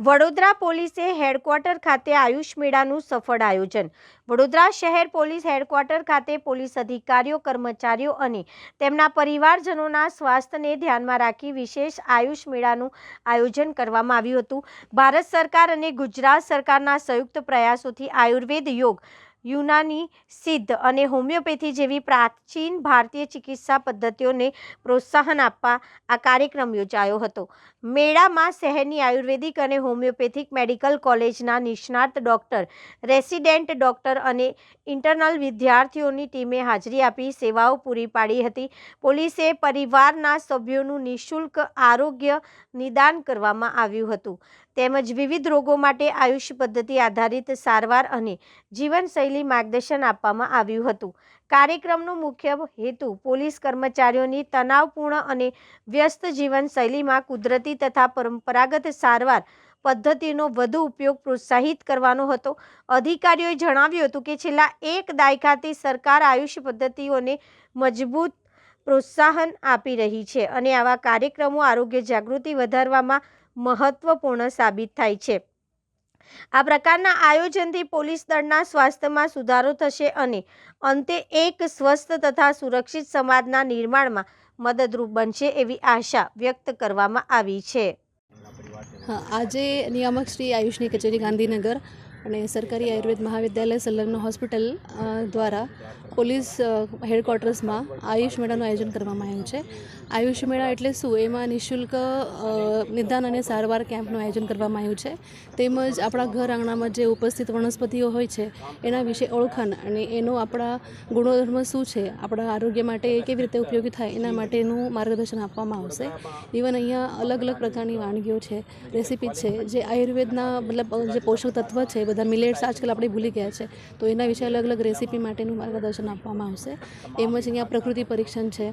વડોદરા પોલીસે હેડક્વાર્ટર ખાતે આયુષ મેળાનું સફળ આયોજન। વડોદરા શહેર પોલીસ હેડક્વાર્ટર ખાતે પોલીસ અધિકારીઓ, કર્મચારીઓ અને તેમના પરિવારજનોના સ્વાસ્થ્યને ધ્યાનમાં રાખી વિશેષ આયુષ મેળાનું આયોજન કરવામાં આવ્યું હતું। ભારત સરકાર અને ગુજરાત સરકારના સંયુક્ત પ્રયાસોથી આયુર્વેદ, યોગ, યુનાની, સિદ્ધ અને હોમિયોપેથી જેવી પ્રાચીન ભારતીય ચિકિત્સા પદ્ધતિઓને પ્રોત્સાહન આપવા આ કાર્યક્રમ યોજાયો હતો। મેળામાં શહેરની આયુર્વેદિક અને હોમિયોપેથિક મેડિકલ કોલેજના નિષ્ણાત ડૉક્ટર, રેસિડેન્ટ ડૉક્ટર અને ઇન્ટર્નલ વિદ્યાર્થીઓની ટીમે હાજરી આપી સેવાઓ પૂરી પાડી હતી। પોલીસે પરિવારના સભ્યોનું નિઃશુલ્ક આરોગ્ય નિદાન કરવામાં આવ્યું હતું તેમજ વિવિધ રોગો માટે આયુષ પદ્ધતિ આધારિત સારવાર અને જીવનશૈલી માર્ગદર્શન આપવામાં આવ્યું હતું। કાર્યક્રમનો મુખ્ય હેતુ પોલીસ કર્મચારીઓની તણાવપૂર્ણ અને વ્યસ્ત જીવનશૈલીમાં કુદરતી તથા પરંપરાગત સારવાર પદ્ધતિનો વધુ ઉપયોગ પ્રોત્સાહિત કરવાનો હતો। અધિકારીઓએ જણાવ્યું હતું કે છેલ્લા એક દાયકાથી સરકાર આયુષ પદ્ધતિઓને મજબૂત પ્રોત્સાહન આપી રહી છે અને આવા કાર્યક્રમો આરોગ્ય જાગૃતિ વધારવામાં મહત્વપૂર્ણ સાબિત થાય છે। આ પ્રકારના આયોજનથી પોલીસ દળના સ્વાસ્થ્યમાં સુધારો થશે અને અંતે એક સ્વસ્થ તથા સુરક્ષિત સમાજના નિર્માણમાં મદદરૂપ બનશે એવી આશા વ્યક્ત કરવામાં આવી છે। આજે નિયામક શ્રી આયુષની કચેરી ગાંધીનગર અને સરકારી આયુર્વેદ મહાવિદ્યાલય સંલગ્ન હોસ્પિટલ દ્વારા પોલીસ હેડક્વાર્ટર્સમાં આયુષ મેળાનું આયોજન કરવામાં આવ્યું છે। આયુષ મેળા એટલે શું? એમાં નિઃશુલ્ક નિદાન અને સારવાર કેમ્પનું આયોજન કરવામાં આવ્યું છે તેમજ આપણા ઘર આંગણામાં જે ઉપસ્થિત વનસ્પતિઓ હોય છે એના વિશે ઓળખાણ અને એનો આપણા ગુણધર્મ શું છે, આપણા આરોગ્ય માટે કેવી રીતે ઉપયોગી થાય એના માટેનું માર્ગદર્શન આપવામાં આવશે। ઇવન અહીંયા અલગ અલગ પ્રકારની વાનગીઓ છે, રેસીપી છે જે આયુર્વેદના મતલબ જે પોષક તત્વ છે, બધા મિલેટ્સ આજકાલ આપણે ભૂલી ગયા છે તો એના વિશે અલગ અલગ રેસીપી માટેનું માર્ગદર્શન આપવામાં આવશે। એમ જ અહીંયા પ્રકૃતિ પરીક્ષણ છે,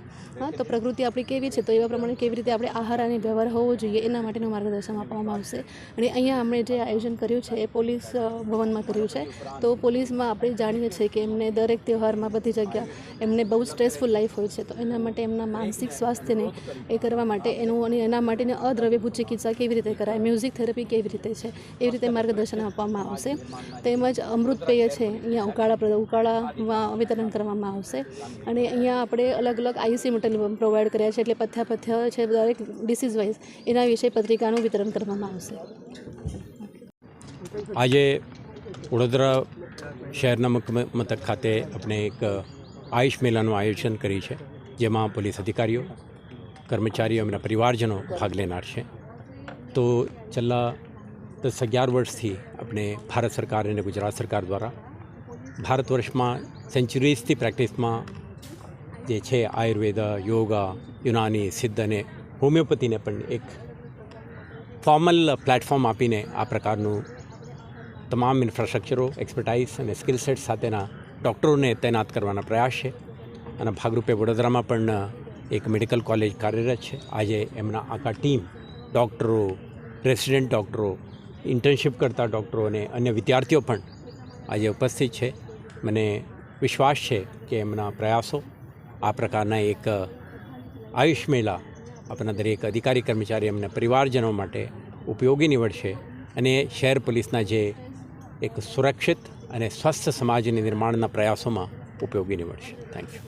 તો પ્રકૃતિ આપણી કેવી છે તો એવા પ્રમાણે કેવી રીતે આપણે આહાર અને વ્યવહાર હોવો જોઈએ એના માટેનું માર્ગદર્શન આપવામાં આવશે। અને અહીંયા આપણે જે આયોજન કર્યું છે એ પોલીસ ભવનમાં કર્યું છે। તો પોલીસમાં આપણે જાણીએ છીએ કે એમને દરેક તહેવારમાં બધી જગ્યા એમને બહુ સ્ટ્રેસફુલ લાઈફ હોય છે તો એના માટે એમના માનસિક સ્વાસ્થ્યને એ કરવા માટે એનું અને એના માટેની અદ્રવ્યભૂત ચિકિત્સા કેવી રીતે કરાય, મ્યુઝિક થેરપી કેવી રીતે છે એવી રીતે માર્ગદર્શન આપવામાં આવશે। તેમજ અમૃત પેય છે અહીંયા ઉકાળા વિતરણ કરવામાં આવશે અને અહીંયા આપણે અલગ અલગ આઈસી મટીરિયલ પ્રોવાઈડ કર્યા છે એટલે પથ્ય છે દરેક ડિસીઝ વાઇઝ એના વિશે પત્રિકાનું વિતરણ કરવામાં આવશે। આજે વડોદરા શહેરના મથક ખાતે આપણે એક આયુષ મેળાનું આયોજન કરી છે જેમાં પોલીસ અધિકારીઓ, કર્મચારીઓ એમના પરિવારજનો ભાગ લેનાર છે। તો છેલ્લા 10-11 વર્ષથી આપણે ભારત સરકાર અને ગુજરાત સરકાર દ્વારા ભારત વર્ષમાં સેન્ચુરીઝથી પ્રેક્ટિસમાં જે છે આયુર્વેદ, યોગા, યુનાની, સિદ્ધ અને હોમિયોપેથીને પણ એક ફોર્મલ પ્લેટફોર્મ આપીને આ પ્રકારનું તમામ ઇન્ફ્રાસ્ટ્રક્ચરો, એક્સપર્ટાઇઝ અને સ્કિલ સેટ સાથેના ડૉક્ટરોને તૈનાત કરવાના પ્રયાસ છે અને ભાગરૂપે વડોદરામાં પણ એક મેડિકલ કોલેજ કાર્યરત છે। આજે એમના આખા ટીમ ડૉક્ટરો, રેસિડેન્ટ ડૉક્ટરો, ઇન્ટર્નશિપ કરતા ડૉક્ટરો અને અન્ય વિદ્યાર્થીઓ પણ આજે ઉપસ્થિત છે। મને વિશ્વાસ છે કે એમના પ્રયાસો આ પ્રકારના એક આયુષ મેળા આપણા દરેક અધિકારી, કર્મચારી એમના પરિવારજનો માટે ઉપયોગી નીવડશે અને શહેર પોલીસના જે એક સુરક્ષિત અને સ્વસ્થ સમાજના નિર્માણના પ્રયાસોમાં ઉપયોગી નીવડશે। Thank you.